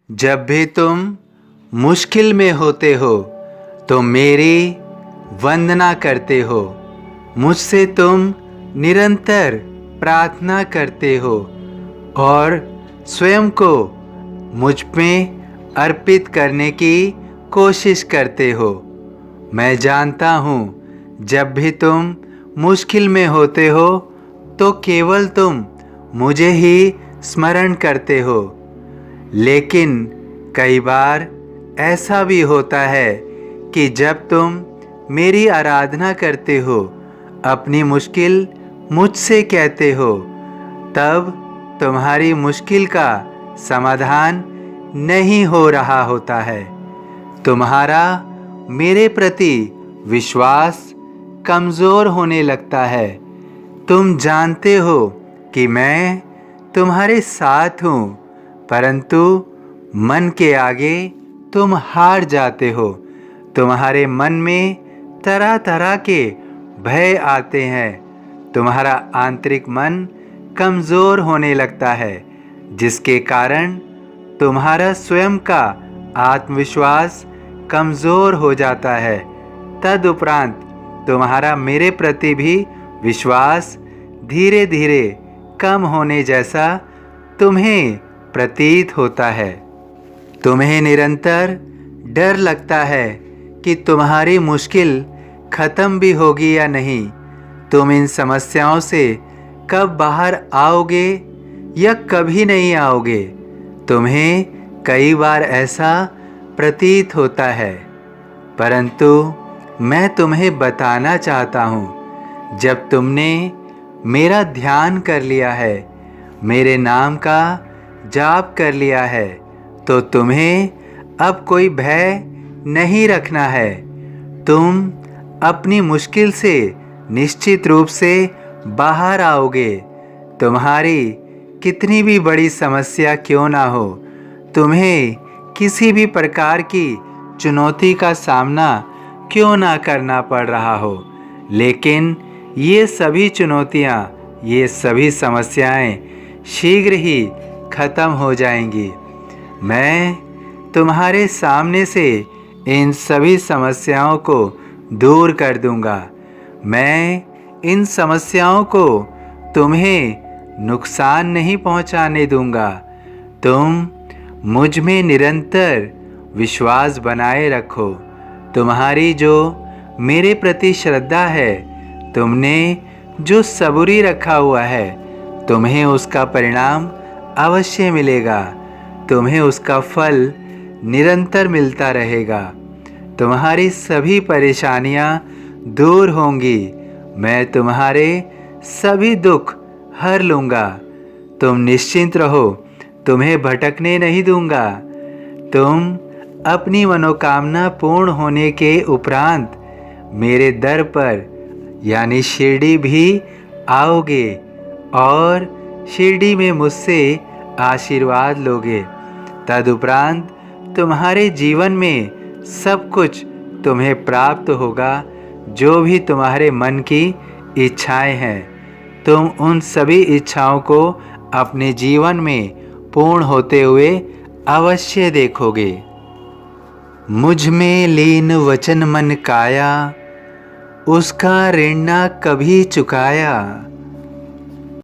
जब भी तुम मुश्किल में होते हो तो मेरी वंदना करते हो। मुझसे तुम निरंतर प्रार्थना करते हो और स्वयं को मुझ में अर्पित करने की कोशिश करते हो। मैं जानता हूँ जब भी तुम मुश्किल में होते हो तो केवल तुम मुझे ही स्मरण करते हो। लेकिन कई बार ऐसा भी होता है कि जब तुम मेरी आराधना करते हो, अपनी मुश्किल मुझसे कहते हो, तब तुम्हारी मुश्किल का समाधान नहीं हो रहा होता है। तुम्हारा मेरे प्रति विश्वास कमज़ोर होने लगता है। तुम जानते हो कि मैं तुम्हारे साथ हूँ, परंतु मन के आगे तुम हार जाते हो। तुम्हारे मन में तरह तरह के भय आते हैं। तुम्हारा आंतरिक मन कमज़ोर होने लगता है, जिसके कारण तुम्हारा स्वयं का आत्मविश्वास कमज़ोर हो जाता है। तदुपरांत तुम्हारा मेरे प्रति भी विश्वास धीरे धीरे कम होने जैसा तुम्हें प्रतीत होता है। तुम्हें निरंतर डर लगता है कि तुम्हारी मुश्किल ख़त्म भी होगी या नहीं। तुम इन समस्याओं से कब बाहर आओगे या कभी नहीं आओगे। तुम्हें कई बार ऐसा प्रतीत होता है, परंतु मैं तुम्हें बताना चाहता हूँ, जब तुमने मेरा ध्यान कर लिया है, मेरे नाम का जाप कर लिया है, तो तुम्हें अब कोई भय नहीं रखना है। तुम अपनी मुश्किल से निश्चित रूप से बाहर आओगे। तुम्हारी कितनी भी बड़ी समस्या क्यों ना हो, तुम्हें किसी भी प्रकार की चुनौती का सामना क्यों ना करना पड़ रहा हो, लेकिन ये सभी चुनौतियाँ, ये सभी समस्याएं शीघ्र ही ख़त्म हो जाएंगी। मैं तुम्हारे सामने से इन सभी समस्याओं को दूर कर दूंगा। मैं इन समस्याओं को तुम्हें नुकसान नहीं पहुंचाने दूंगा। तुम मुझ में निरंतर विश्वास बनाए रखो। तुम्हारी जो मेरे प्रति श्रद्धा है, तुमने जो सबूरी रखा हुआ है, तुम्हें उसका परिणाम अवश्य मिलेगा। तुम्हें उसका फल निरंतर मिलता रहेगा। तुम्हारी सभी परेशानियां दूर होंगी। मैं तुम्हारे सभी दुख हर लूँगा। तुम निश्चिंत रहो, तुम्हें भटकने नहीं दूंगा। तुम अपनी मनोकामना पूर्ण होने के उपरांत मेरे दर पर यानी शिरडी भी आओगे और शिरडी में मुझसे आशीर्वाद लोगे। तदुपरांत तुम्हारे जीवन में सब कुछ तुम्हें प्राप्त होगा। जो भी तुम्हारे मन की इच्छाएं हैं, तुम उन सभी इच्छाओं को अपने जीवन में पूर्ण होते हुए अवश्य देखोगे। मुझ में लीन वचन मन काया, उसका ऋण ना कभी चुकाया।